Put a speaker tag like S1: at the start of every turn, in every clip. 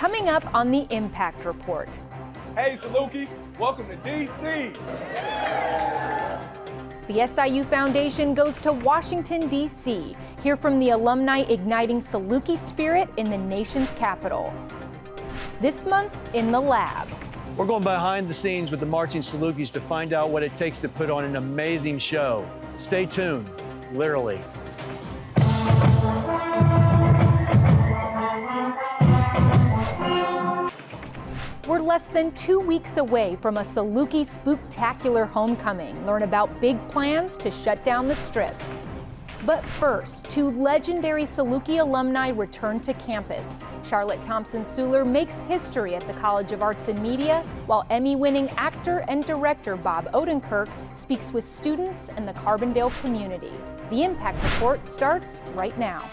S1: Coming up on the Impact Report.
S2: Hey Salukis, welcome to DC.
S1: The SIU Foundation goes to Washington, D.C. Hear from the alumni igniting Saluki spirit in the nation's capital. This month, in the lab.
S3: We're going behind the scenes with the Marching Salukis to find out what it takes to put on an amazing show. Stay tuned, literally.
S1: We're less than 2 weeks away from a Saluki Spooktacular Homecoming. Learn about big plans to shut down the Strip. But first, two legendary Saluki alumni return to campus. Charlotte Thompson Suhler makes history at the College of Arts and Media, while Emmy-winning actor and director Bob Odenkirk speaks with students and the Carbondale community. The Impact Report starts right now.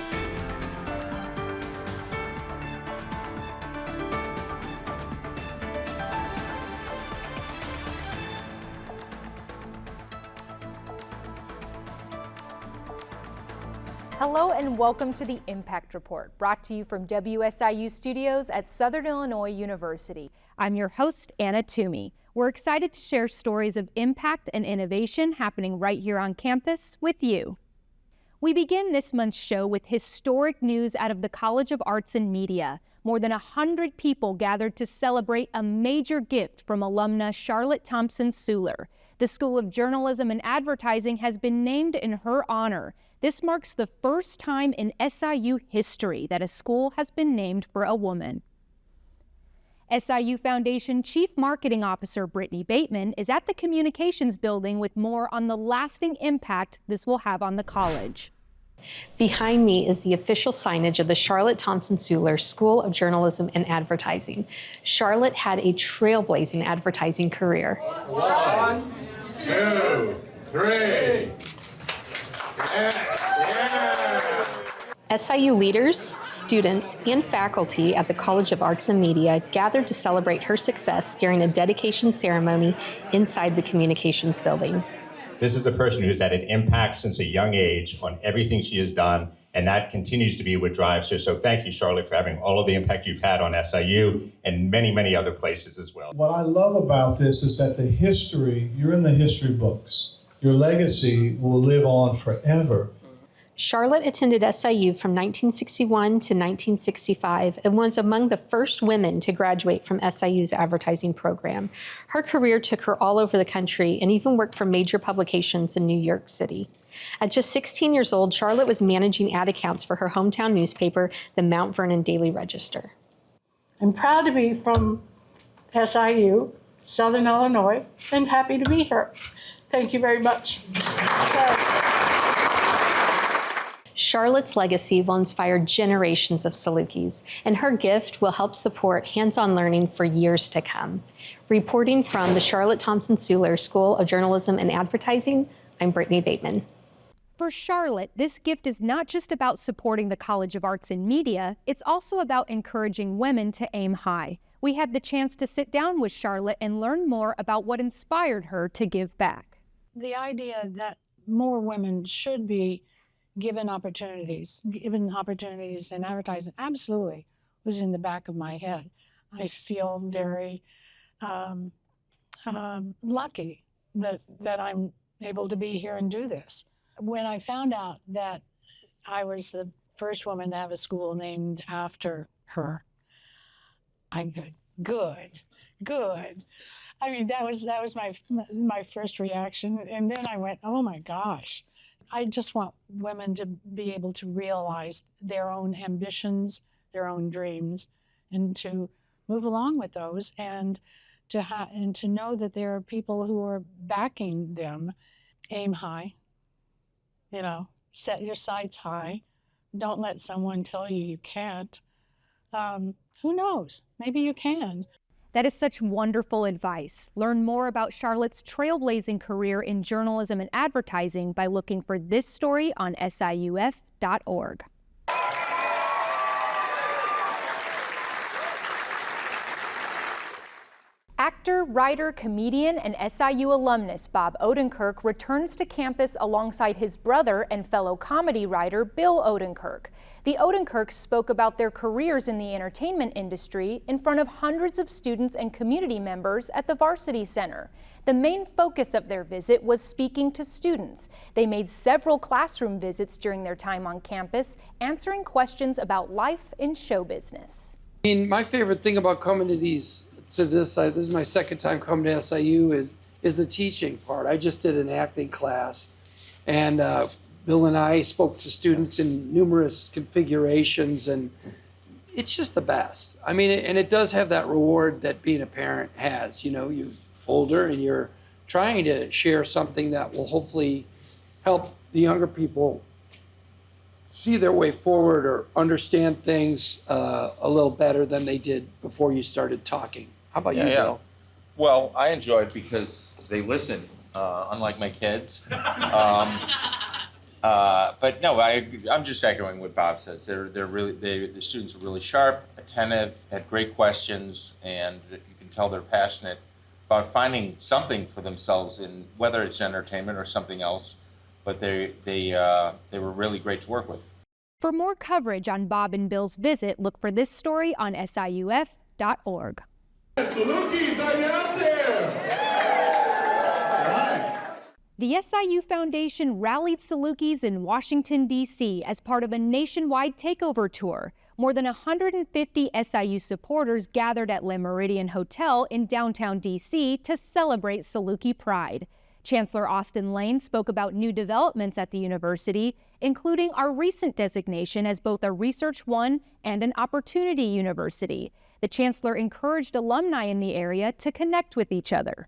S1: Hello and welcome to the Impact Report, brought to you from WSIU studios at Southern Illinois University. I'm your host, Anna Toomey. We're excited to share stories of impact and innovation happening right here on campus with you. We begin this month's show with historic news out of the College of Arts and Media. More than 100 people gathered to celebrate a major gift from alumna Charlotte Thompson Suhler. The School of Journalism and Advertising has been named in her honor. This marks the first time in SIU history that a school has been named for a woman. SIU Foundation Chief Marketing Officer Brittany Bateman is at the Communications Building with more on the lasting impact this will have on the college.
S4: Behind me is the official signage of the Charlotte Thompson Suhler School of Journalism and Advertising. Charlotte had a trailblazing advertising career.
S2: 1, 2, 3.
S4: SIU leaders, students, and faculty at the College of Arts and Media gathered to celebrate her success during a dedication ceremony inside the Communications Building.
S5: This is a person who's had an impact since a young age on everything she has done, and that continues to be what drives her. So thank you, Charlotte, for having all of the impact you've had on SIU and many, many other places as well.
S6: What I love about this is that the history, you're in the history books. Your legacy will live on forever.
S4: Charlotte attended SIU from 1961 to 1965 and was among the first women to graduate from SIU's advertising program. Her career took her all over the country and even worked for major publications in New York City. At just 16 years old, Charlotte was managing ad accounts for her hometown newspaper, the Mount Vernon Daily Register.
S7: I'm proud to be from SIU, Southern Illinois, and happy to be here. Thank you very much.
S4: Charlotte's legacy will inspire generations of Salukis, and her gift will help support hands-on learning for years to come. Reporting from the Charlotte Thompson Suhler School of Journalism and Advertising, I'm Brittany Bateman.
S1: For Charlotte, this gift is not just about supporting the College of Arts and Media, it's also about encouraging women to aim high. We had the chance to sit down with Charlotte and learn more about what inspired her to give back.
S7: The idea that more women should be given opportunities in advertising, absolutely, was in the back of my head. I feel very lucky that I'm able to be here and do this. When I found out that I was the first woman to have a school named after her, I'm good. I mean, that was my first reaction, and then I went, oh my gosh. I just want women to be able to realize their own ambitions, their own dreams, and to move along with those, and to know that there are people who are backing them. Aim high, set your sights high. Don't let someone tell you can't. Who knows? Maybe you can.
S1: That is such wonderful advice. Learn more about Charlotte's trailblazing career in journalism and advertising by looking for this story on siuf.org. Actor, writer, comedian, and SIU alumnus Bob Odenkirk returns to campus alongside his brother and fellow comedy writer Bill Odenkirk. The Odenkirks spoke about their careers in the entertainment industry in front of hundreds of students and community members at the Varsity Center. The main focus of their visit was speaking to students. They made several classroom visits during their time on campus, answering questions about life in show business.
S8: I mean, my favorite thing about coming to this is my second time coming to SIU, is the teaching part. I just did an acting class, and Bill and I spoke to students in numerous configurations, and it's just the best. I mean, and it does have that reward that being a parent has. You know, you're older and you're trying to share something that will hopefully help the younger people see their way forward or understand things a little better than they did before you started talking. How about you, Bill?
S9: Well, I enjoy it because they listen, unlike my kids. But no, I'm just echoing what Bob says. The students are really sharp, attentive, had great questions, and you can tell they're passionate about finding something for themselves in whether it's entertainment or something else. But they were really great to work with.
S1: For more coverage on Bob and Bill's visit, look for this story on SIUF.org.
S2: Salukis, are you out there?
S1: The SIU Foundation rallied Salukis in Washington, D.C. as part of a nationwide takeover tour. More than 150 SIU supporters gathered at Le Meridien Hotel in downtown D.C. to celebrate Saluki Pride. Chancellor Austin Lane spoke about new developments at the university, including our recent designation as both a Research One and an Opportunity University. The chancellor encouraged alumni in the area to connect with each other.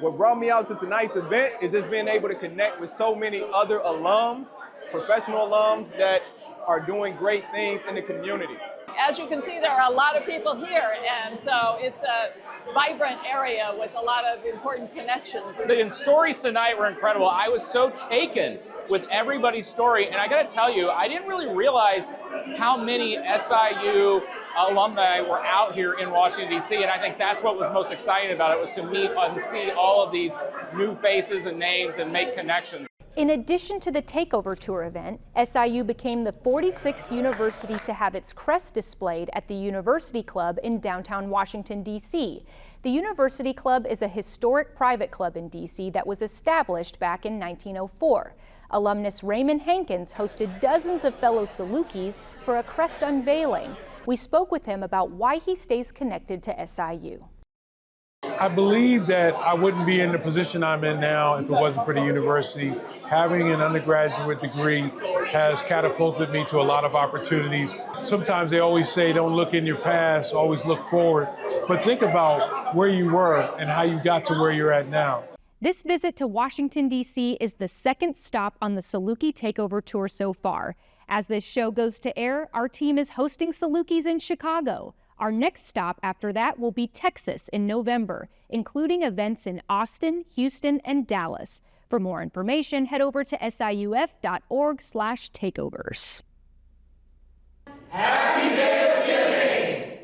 S2: What brought me out to tonight's event is just being able to connect with so many other alums, professional alums that are doing great things in the community.
S10: As you can see, there are a lot of people here, and so it's a vibrant area with a lot of important connections.
S11: The stories tonight were incredible. I was so taken with everybody's story, and I got to tell you, I didn't really realize how many SIU alumni were out here in Washington, D.C., and I think that's what was most exciting about it, was to meet and see all of these new faces and names and make connections.
S1: In addition to the Takeover Tour event, SIU became the 46th university to have its crest displayed at the University Club in downtown Washington, D.C. The University Club is a historic private club in D.C. that was established back in 1904. Alumnus Raymond Hankins hosted dozens of fellow Salukis for a crest unveiling. We spoke with him about why he stays connected to SIU.
S12: I believe that I wouldn't be in the position I'm in now if it wasn't for the university. Having an undergraduate degree has catapulted me to a lot of opportunities. Sometimes they always say, don't look in your past, always look forward. But think about where you were and how you got to where you're at now.
S1: This visit to Washington, D.C. is the second stop on the Saluki Takeover Tour so far. As this show goes to air, our team is hosting Salukis in Chicago. Our next stop after that will be Texas in November, including events in Austin, Houston, and Dallas. For more information, head over to siuf.org/takeovers.
S2: Happy Day of Giving!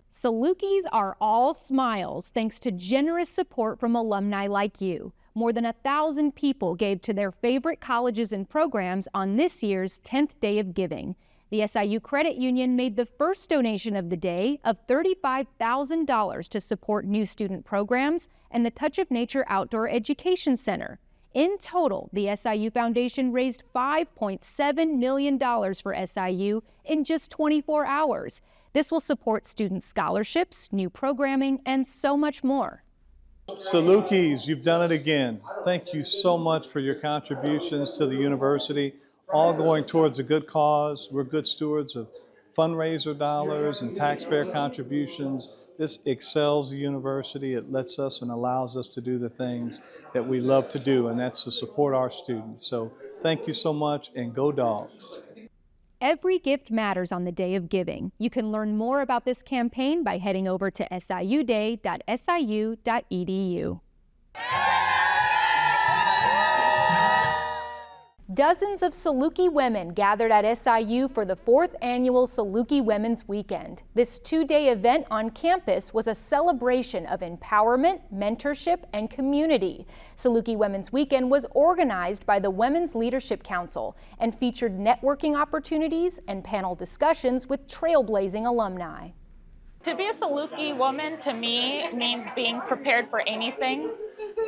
S1: Salukis are all smiles thanks to generous support from alumni like you. More than 1,000 people gave to their favorite colleges and programs on this year's 10th Day of Giving. The SIU Credit Union made the first donation of the day of $35,000 to support new student programs and the Touch of Nature Outdoor Education Center. In total, the SIU Foundation raised $5.7 million for SIU in just 24 hours. This will support student scholarships, new programming, and so much more.
S6: Salukis, you've done it again. Thank you so much for your contributions to the university, all going towards a good cause. We're good stewards of fundraiser dollars and taxpayer contributions. This excels the university. It lets us and allows us to do the things that we love to do, and that's to support our students. So thank you so much, and go Dogs.
S1: Every gift matters on the Day of Giving. You can learn more about this campaign by heading over to siuday.siu.edu. Dozens of Saluki women gathered at SIU for the 4th annual Saluki Women's Weekend. This 2-day event on campus was a celebration of empowerment, mentorship, and community. Saluki Women's Weekend was organized by the Women's Leadership Council and featured networking opportunities and panel discussions with trailblazing alumni.
S13: To be a Saluki woman, to me, means being prepared for anything.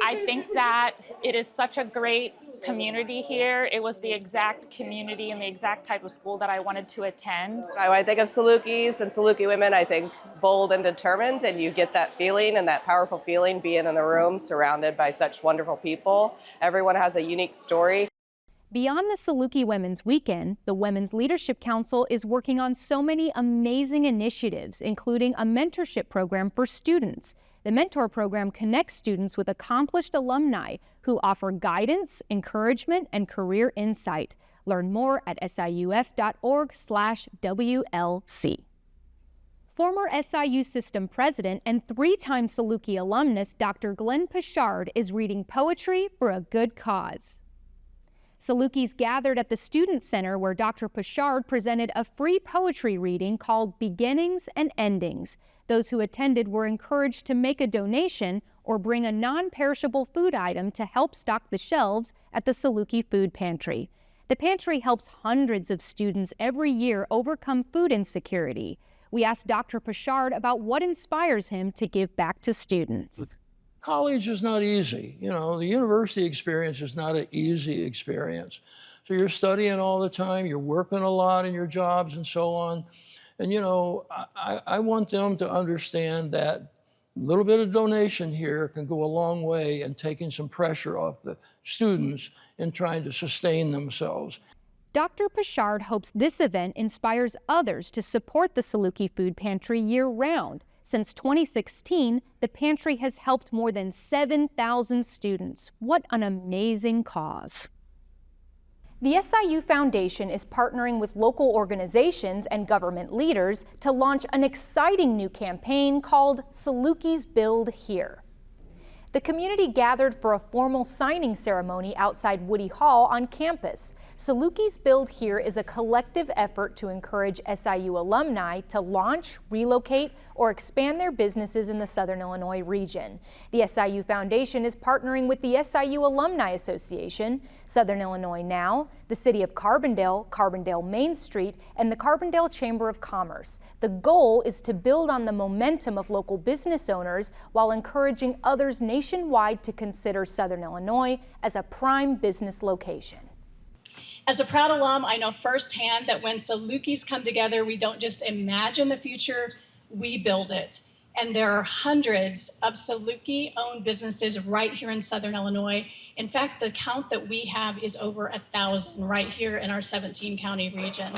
S13: I think that it is such a great community here. It was the exact community and the exact type of school that I wanted to attend.
S14: When I think of Salukis and Saluki women, I think bold and determined, and you get that feeling and that powerful feeling being in the room surrounded by such wonderful people. Everyone has a unique story.
S1: Beyond the Saluki Women's Weekend, the Women's Leadership Council is working on so many amazing initiatives, including a mentorship program for students. The Mentor Program connects students with accomplished alumni who offer guidance, encouragement, and career insight. Learn more at siuf.org/WLC. Former SIU System President and 3-time Saluki alumnus Dr. Glenn Pichard is reading poetry for a good cause. Salukis gathered at the Student Center where Dr. Pichard presented a free poetry reading called Beginnings and Endings. Those who attended were encouraged to make a donation or bring a non-perishable food item to help stock the shelves at the Saluki Food Pantry. The pantry helps hundreds of students every year overcome food insecurity. We asked Dr. Pichard about what inspires him to give back to students.
S15: College is not easy. You know, the university experience is not an easy experience. So you're studying all the time, you're working a lot in your jobs and so on. And, you know, I want them to understand that a little bit of donation here can go a long way in taking some pressure off the students in trying to sustain themselves.
S1: Dr. Pichard hopes this event inspires others to support the Saluki Food Pantry year-round. Since 2016, the pantry has helped more than 7,000 students. What an amazing cause. The SIU Foundation is partnering with local organizations and government leaders to launch an exciting new campaign called Salukis Build Here. The community gathered for a formal signing ceremony outside Woody Hall on campus. Salukis Build Here is a collective effort to encourage SIU alumni to launch, relocate, or expand their businesses in the Southern Illinois region. The SIU Foundation is partnering with the SIU Alumni Association, Southern Illinois Now, the City of Carbondale, Carbondale Main Street, and the Carbondale Chamber of Commerce. The goal is to build on the momentum of local business owners while encouraging others nationwide to consider Southern Illinois as a prime business location.
S16: As a proud alum, I know firsthand that when Salukis come together, we don't just imagine the future, we build it. And there are hundreds of Saluki-owned businesses right here in Southern Illinois. In fact, the count that we have is over 1,000 right here in our 17-county region.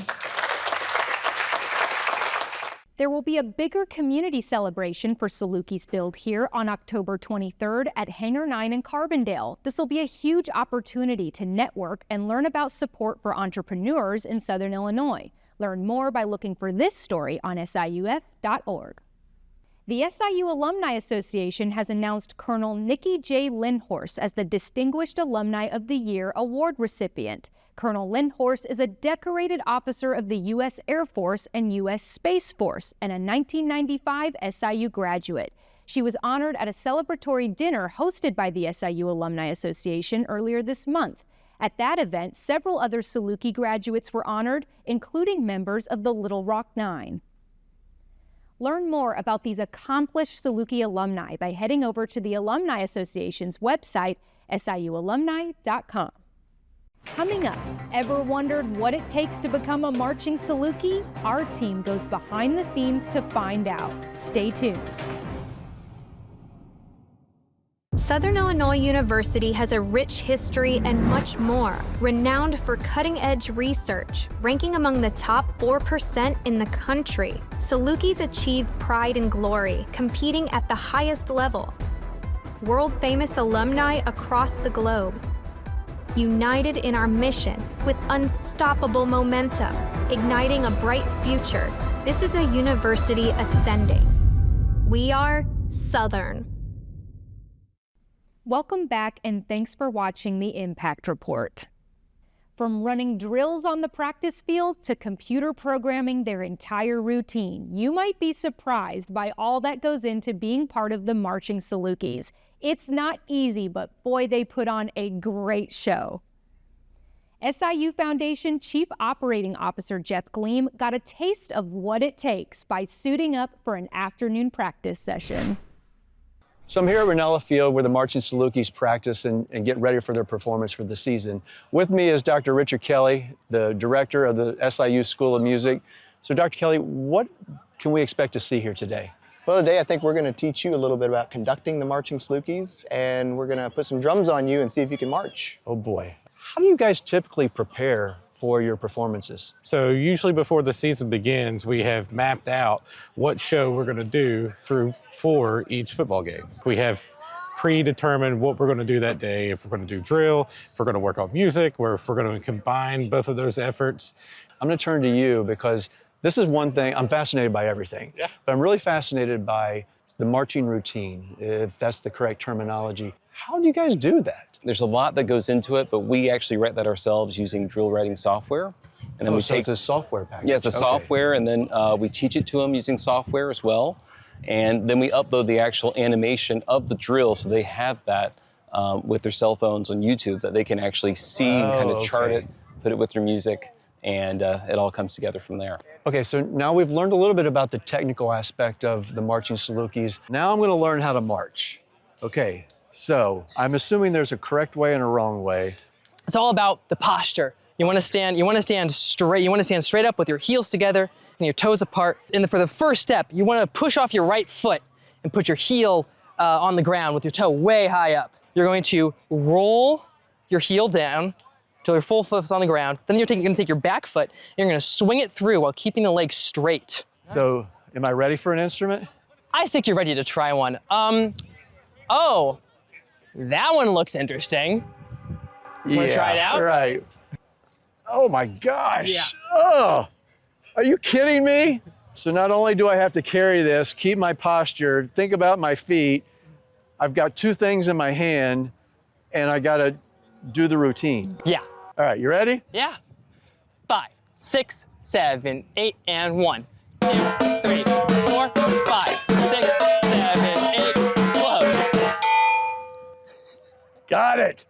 S1: There will be a bigger community celebration for Salukis Build Here on October 23rd at Hangar 9 in Carbondale. This will be a huge opportunity to network and learn about support for entrepreneurs in Southern Illinois. Learn more by looking for this story on siuf.org. The SIU Alumni Association has announced Colonel Nikki J. Lindhorst as the Distinguished Alumni of the Year award recipient. Colonel Lindhorst is a decorated officer of the U.S. Air Force and U.S. Space Force and a 1995 SIU graduate. She was honored at a celebratory dinner hosted by the SIU Alumni Association earlier this month. At that event, several other Saluki graduates were honored, including members of the Little Rock Nine. Learn more about these accomplished Saluki alumni by heading over to the Alumni Association's website, siualumni.com. Coming up, ever wondered what it takes to become a Marching Saluki? Our team goes behind the scenes to find out. Stay tuned.
S17: Southern Illinois University has a rich history and much more. Renowned for cutting-edge research, ranking among the top 4% in the country, Salukis achieve pride and glory, competing at the highest level. World-famous alumni across the globe, united in our mission with unstoppable momentum, igniting a bright future. This is a university ascending. We are Southern.
S1: Welcome back and thanks for watching the Impact Report. From running drills on the practice field to computer programming their entire routine, you might be surprised by all that goes into being part of the Marching Salukis. It's not easy, but boy, they put on a great show. SIU Foundation Chief Operating Officer Jeff Gleam got a taste of what it takes by suiting up for an afternoon practice session.
S3: So I'm here at Ranella Field where the Marching Salukis practice and get ready for their performance for the season. With me is Dr. Richard Kelly, the director of the SIU School of Music. So Dr. Kelly, what can we expect to see here today?
S18: Well, today I think we're going to teach you a little bit about conducting the Marching Salukis, and we're going to put some drums on you and see if you can march.
S3: Oh boy. How do you guys typically prepare for your performances?
S19: So usually before the season begins, we have mapped out what show we're going to do for each football game. We have predetermined what we're going to do that day, if we're going to do drill, if we're going to work on music, or if we're going to combine both of those efforts.
S3: I'm going to turn to you because this is one thing, I'm fascinated by everything, but I'm really fascinated by the marching routine, if that's the correct terminology. How do you guys do that?
S20: There's a lot that goes into it, but we actually write that ourselves using drill writing software. And then
S3: so it's a software package?
S20: Yeah, it's a software, and then we teach it to them using software as well. And then we upload the actual animation of the drill so they have that with their cell phones on YouTube that they can actually see and kind of chart it, put it with their music, and it all comes together from there.
S3: Okay, so now we've learned a little bit about the technical aspect of the Marching Salukis. Now I'm going to learn how to march. Okay. So I'm assuming there's a correct way and a wrong way.
S21: It's all about the posture. You want to stand straight. You want to stand straight up with your heels together and your toes apart. And for the first step, you want to push off your right foot and put your heel on the ground with your toe way high up. You're going to roll your heel down till your full foot's on the ground. Then you're going to take your back foot and you're going to swing it through while keeping the leg straight.
S3: So am I ready for an instrument?
S21: I think you're ready to try one. Oh. That one looks interesting. Want to try it out?
S3: Right. Oh my gosh. Yeah. Oh, are you kidding me? So not only do I have to carry this, keep my posture, think about my feet, I've got two things in my hand, and I got to do the routine.
S21: Yeah.
S3: All right, you ready?
S21: Yeah. 5, 6, 7, 8, and 1, 2, 3, 4, 5, 6, 7, 8, close.
S3: Got it.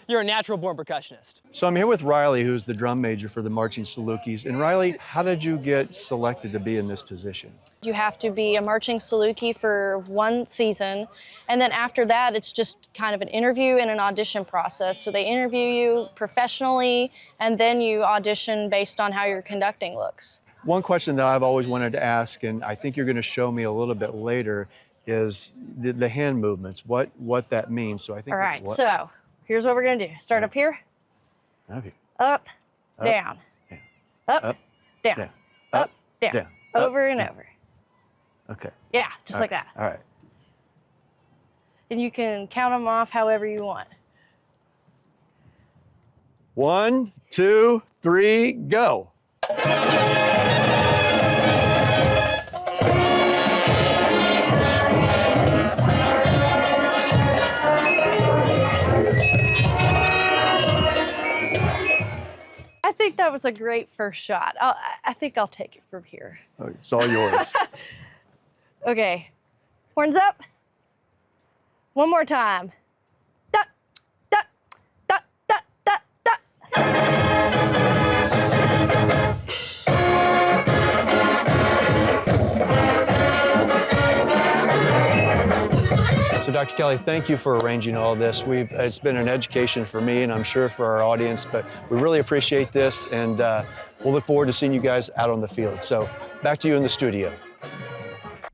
S21: You're a natural born percussionist.
S3: So I'm here with Riley, who's the drum major for the Marching Salukis. And Riley, how did you get selected to be in this position?
S22: You have to be a Marching Saluki for one season, and then after that, it's just kind of an interview and an audition process. So they interview you professionally, and then you audition based on how your conducting looks.
S3: One question that I've always wanted to ask, and I think you're going to show me a little bit later, is the hand movements, what that means. So I think.
S22: All right, so here's what we're going to do. Start up here.
S3: Okay.
S22: Up, down. Up, down. Up, down. Over and over.
S3: Okay.
S22: Yeah, just like that.
S3: All right.
S22: And you can count them off however you want.
S3: 1, 2, 3, go.
S22: I think that was a great first shot. I think I'll take it from here.
S3: Oh, it's all yours.
S22: Okay, horns up. One more time. Dot, dot, dot, dot, dot, dot.
S3: So Dr. Kelly, thank you for arranging all this. It's been an education for me, and I'm sure for our audience, but we really appreciate this, and we'll look forward to seeing you guys out on the field. So back to you in the studio.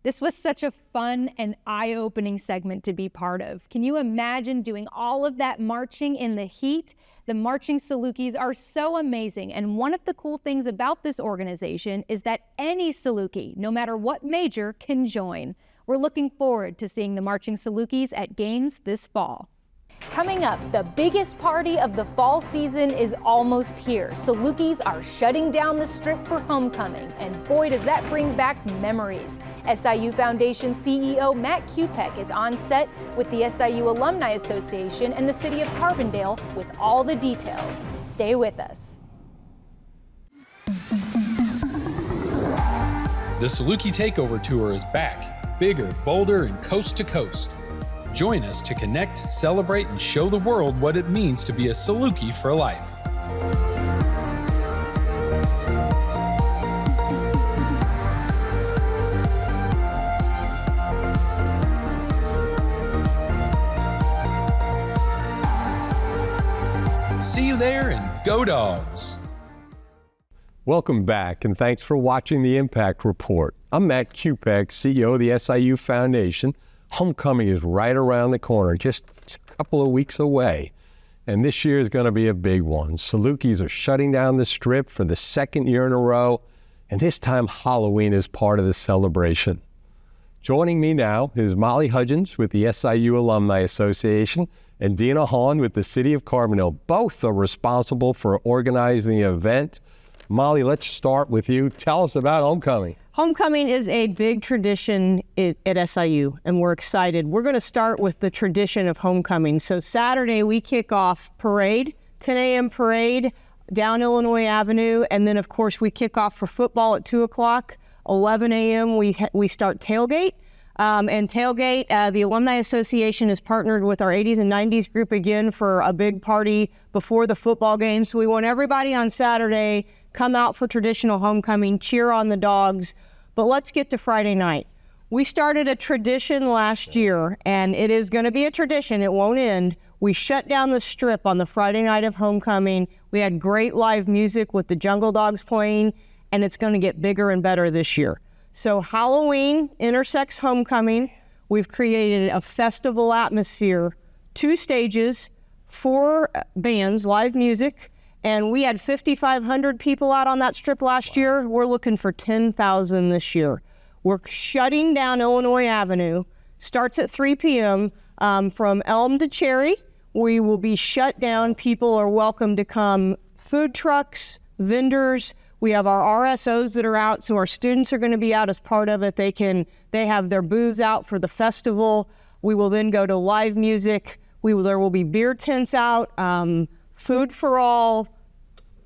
S1: This was such a fun and eye-opening segment to be part of. Can you imagine doing all of that marching in the heat? The Marching Salukis are so amazing, and one of the cool things about this organization is that any Saluki, no matter what major, can join. We're looking forward to seeing the Marching Salukis at games this fall. Coming up, the biggest party of the fall season is almost here. Salukis are shutting down the strip for homecoming, and boy, does that bring back memories. SIU Foundation CEO Matt Kupek is on set with the SIU Alumni Association and the city of Carbondale with all the details. Stay with us.
S4: The Saluki Takeover Tour is back, bigger, bolder, and coast to coast. Join us to connect, celebrate, and show the world what it means to be a Saluki for life. See you there, and go Dogs!
S5: Welcome back, and thanks for watching the Impact Report. I'm Matt Kupek, CEO of the SIU Foundation. Homecoming is right around the corner, just a couple of weeks away. And this year is going to be a big one. Salukis are shutting down the strip for the second year in a row, and this time Halloween is part of the celebration. Joining me now is Molly Hudgens with the SIU Alumni Association and Dina Hahn with the City of Carbondale. Both are responsible for organizing the event. Molly, let's start with you. Tell us about homecoming.
S23: Homecoming is a big tradition at SIU, and we're excited. We're going to start with the tradition of homecoming. So Saturday, we kick off parade, 10 a.m. parade down Illinois Avenue, and then, of course, we kick off for football at 2 o'clock. 11 a.m. we start tailgate. And tailgate, the Alumni Association has partnered with our 80s and 90s group again for a big party before the football game. So we want everybody on Saturday come out for traditional homecoming, cheer on the dogs. But let's get to Friday night. We started a tradition last year, and it is going to be a tradition. It won't end. We shut down the strip on the Friday night of homecoming. We had great live music with the Jungle Dogs playing, and it's going to get bigger and better this year. So Halloween intersects homecoming. We've created a festival atmosphere, 2 stages, 4 bands, live music, and we had 5,500 people out on that strip last year. We're looking for 10,000 this year. We're shutting down Illinois Avenue. Starts at 3 p.m. From Elm to Cherry. We will be shut down. People are welcome to come. Food trucks, vendors. We have our RSOs that are out, so our students are going to be out as part of it. They have their booths out for the festival. We will then go to live music. There will be beer tents out, food for all,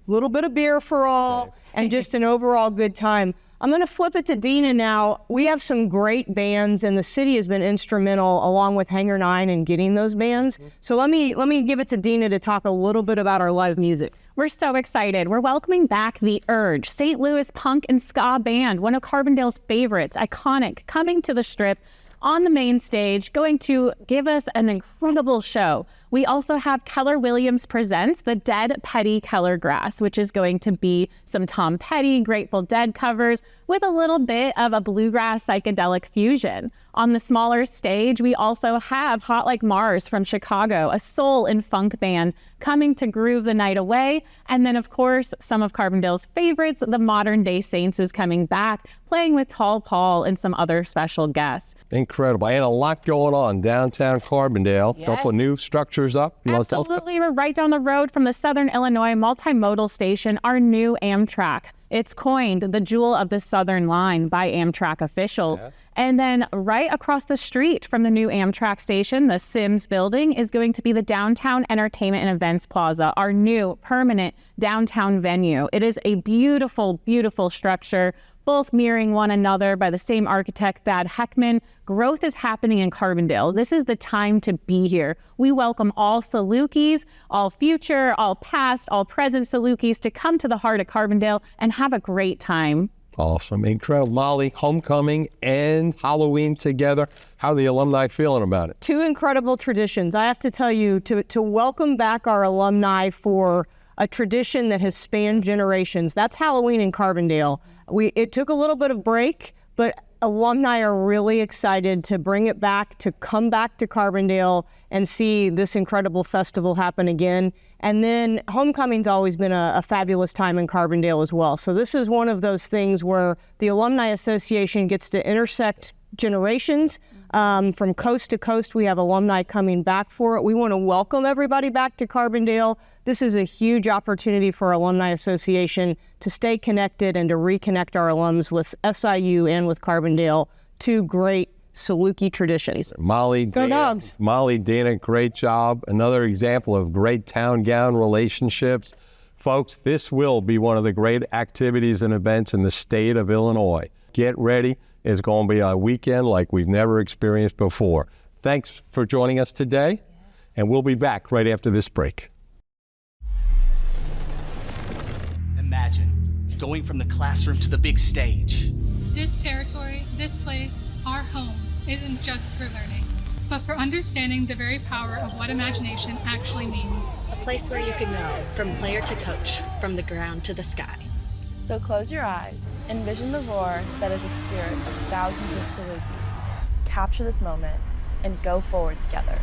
S23: a little bit of beer for all, and just an overall good time. I'm going to flip it to Dina now. We have some great bands, and the city has been instrumental, along with Hangar 9, in getting those bands. So let me give it to Dina to talk a little bit about our live music.
S24: We're so excited. We're welcoming back The Urge, St. Louis punk and ska band, one of Carbondale's favorites, iconic, coming to the strip on the main stage, going to give us an incredible show. We also have Keller Williams Presents The Dead Petty Keller Grass, which is going to be some Tom Petty, Grateful Dead covers with a little bit of a bluegrass psychedelic fusion. On the smaller stage, we also have Hot Like Mars from Chicago, a soul and funk band coming to groove the night away. And then, of course, some of Carbondale's favorites, the Modern Day Saints, is coming back, playing with Tall Paul and some other special guests.
S5: Incredible. And a lot going on downtown Carbondale.
S24: Yes.
S5: Couple of new structures up.
S24: Absolutely. We're right down the road from the Southern Illinois Multimodal Station, our new Amtrak. It's coined the Jewel of the Southern Line by Amtrak officials. Yeah. And then right across the street from the new Amtrak station, the Sims building, is going to be the Downtown Entertainment and Events Plaza, our new permanent downtown venue. It is a beautiful, beautiful structure, both mirroring one another by the same architect, Thad Heckman. Growth is happening in Carbondale. This is the time to be here. We welcome all Salukis, all future, all past, all present Salukis to come to the heart of Carbondale and have a great time.
S5: Awesome. Incredible. Molly, homecoming and Halloween together. How are the alumni feeling about it?
S23: 2 incredible traditions. I have to tell you, to welcome back our alumni for a tradition that has spanned generations. That's Halloween in Carbondale. It took a little bit of break, but alumni are really excited to bring it back, to come back to Carbondale and see this incredible festival happen again. And then homecoming's always been a fabulous time in Carbondale as well. So this is one of those things where the Alumni Association gets to intersect generations. From coast to coast, we have alumni coming back for it. We want to welcome everybody back to Carbondale. This is a huge opportunity for our Alumni Association to stay connected and to reconnect our alums with SIU and with Carbondale, two great Saluki traditions.
S5: Molly,
S23: Go Dogs.
S5: Molly, Dana, great job. Another example of great town-gown relationships. Folks, this will be one of the great activities and events in the state of Illinois. Get ready. It's going to be a weekend like we've never experienced before. Thanks for joining us today, and we'll be back right after this break.
S7: Imagine going from the classroom to the big stage.
S8: This territory, this place, our home, isn't just for learning, but for understanding the very power of what imagination actually means.
S9: A place where you can go from player to coach, from the ground to the sky.
S10: So close your eyes, envision the roar that is a spirit of thousands of Salukis. Capture this moment and go forward together.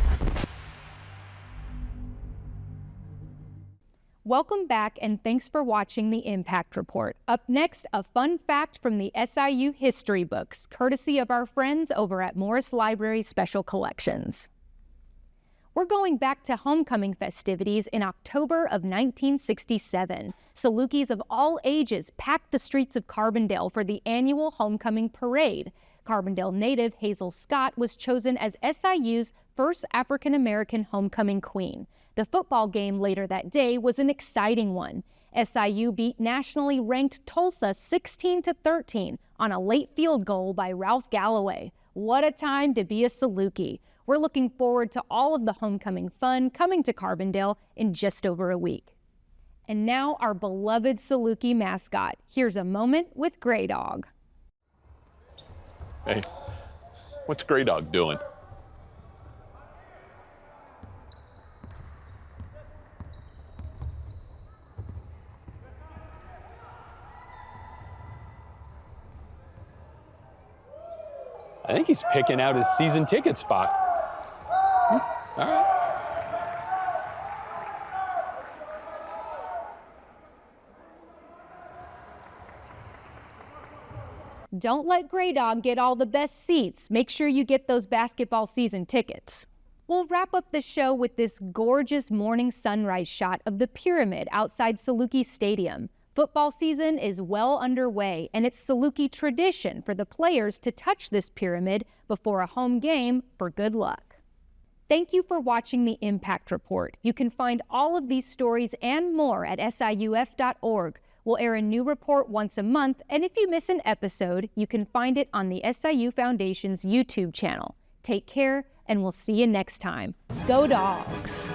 S1: Welcome back and thanks for watching the Impact Report. Up next, a fun fact from the SIU history books, courtesy of our friends over at Morris Library Special Collections. We're going back to homecoming festivities in October of 1967. Salukis of all ages packed the streets of Carbondale for the annual homecoming parade. Carbondale native Hazel Scott was chosen as SIU's first African-American homecoming queen. The football game later that day was an exciting one. SIU beat nationally ranked Tulsa 16-13 on a late field goal by Ralph Galloway. What a time to be a Saluki. We're looking forward to all of the homecoming fun coming to Carbondale in just over a week. And now our beloved Saluki mascot. Here's a moment with Gray Dog.
S25: Hey, what's Gray Dog doing? I think he's picking out his season ticket spot. All right.
S1: Don't let Gray Dog get all the best seats. Make sure you get those basketball season tickets. We'll wrap up the show with this gorgeous morning sunrise shot of the pyramid outside Saluki Stadium. Football season is well underway, and it's Saluki tradition for the players to touch this pyramid before a home game for good luck. Thank you for watching the Impact Report. You can find all of these stories and more at siuf.org. We'll air a new report once a month, and if you miss an episode, you can find it on the SIU Foundation's YouTube channel. Take care, and we'll see you next time. Go Dogs!